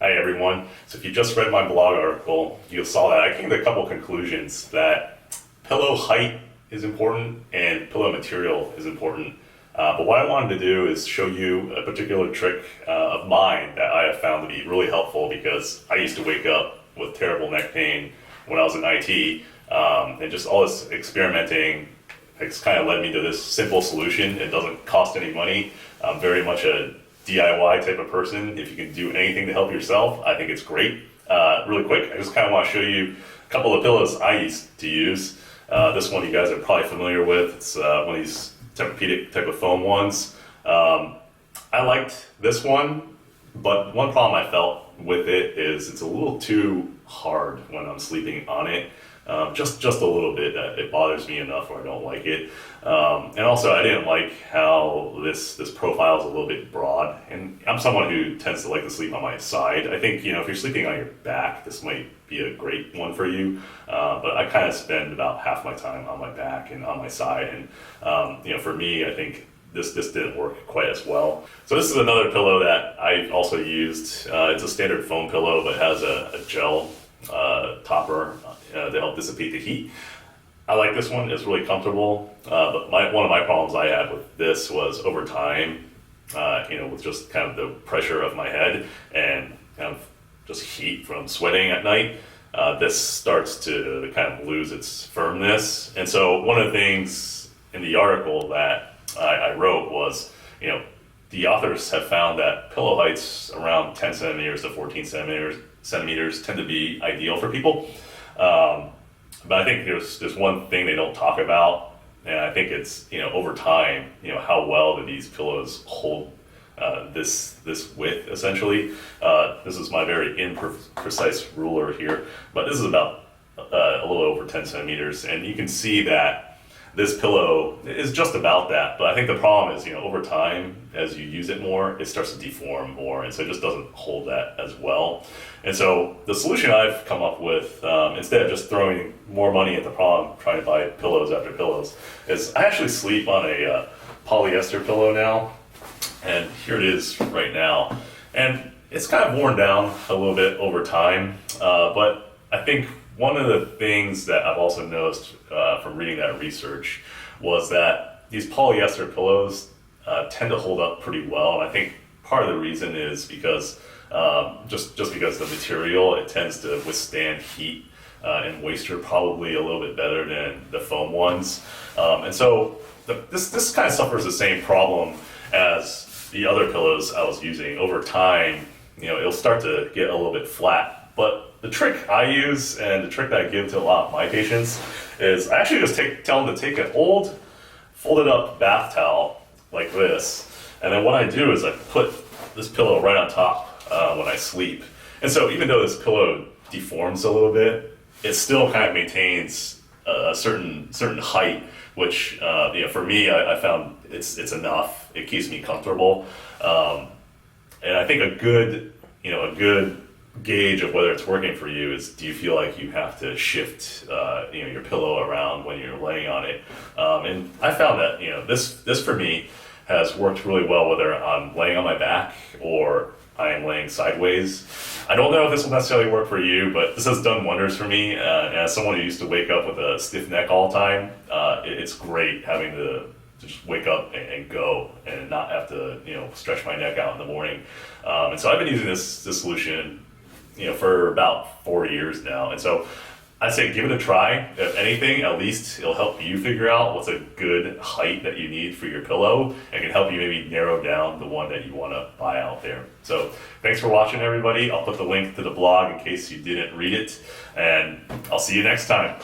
Hi everyone. So if you just read my blog article, you saw that I came to a couple conclusions that pillow height is important and pillow material is important. But what I wanted to do is show you a particular trick of mine that I have found to be really helpful because I used to wake up with terrible neck pain when I was in IT, and just all this experimenting has kind of led me to this simple solution. It doesn't cost any money. I'm very much a DIY type of person. If you can do anything to help yourself, I think it's great. Really quick, I just kind of want to show you a couple of pillows I used to use. This one you guys are probably familiar with. It's one of these Tempur-Pedic type of foam ones. I liked this one, but one problem I felt with it is it's a little too hard when I'm sleeping on it. Just a little bit. It bothers me enough where I don't like it. And also I didn't like how this profile is a little bit broad, and I'm someone who tends to like to sleep on my side. I think, if you're sleeping on your back, this might be a great one for you. But I kind of spend about half my time on my back and on my side. And, for me, I think this didn't work quite as well. So this is another pillow that I also used. It's a standard foam pillow, but it has a gel topper to help dissipate the heat. I like this one. It's really comfortable. But one of my problems I had with this was over time, with just kind of the pressure of my head and kind of just heat from sweating at night, this starts to kind of lose its firmness. And so one of the things in the article that I wrote was, the authors have found that pillow heights around 10 centimeters to 14 centimeters tend to be ideal for people. But I think there's one thing they don't talk about, and I think it's, over time, how well do these pillows hold this width, essentially. This is my very imprecise ruler here, but this is about a little over 10 centimeters, and you can see that this pillow is just about that. But I think the problem is, over time, as you use it more, it starts to deform more, and so it just doesn't hold that as well. And so the solution I've come up with, instead of just throwing more money at the problem, trying to buy pillows after pillows, is I actually sleep on a polyester pillow now. And here it is right now. And it's kind of worn down a little bit over time, but I think one of the things that I've also noticed from reading that research was that these polyester pillows tend to hold up pretty well. And I think part of the reason is because just because the material, it tends to withstand heat and moisture probably a little bit better than the foam ones. And so this kind of suffers the same problem as the other pillows I was using. Over time, it'll start to get a little bit flat. But the trick I use, and the trick that I give to a lot of my patients, is I actually just tell them to take an old folded up bath towel like this, and then what I do is I put this pillow right on top when I sleep. And so even though this pillow deforms a little bit, it still kind of maintains a certain height, which for me, I found it's enough. It keeps me comfortable, and I think a good gauge of whether it's working for you is, do you feel like you have to shift your pillow around when you're laying on it? And I found that this for me has worked really well whether I'm laying on my back or I am laying sideways. I don't know if this will necessarily work for you, but this has done wonders for me. And as someone who used to wake up with a stiff neck all the time, it's great having to just wake up and go and not have to stretch my neck out in the morning. And so I've been using this solution for about 4 years now. And so I'd say give it a try. If anything, at least it'll help you figure out what's a good height that you need for your pillow, and can help you maybe narrow down the one that you want to buy out there. So thanks for watching, everybody. I'll put the link to the blog in case you didn't read it, and I'll see you next time.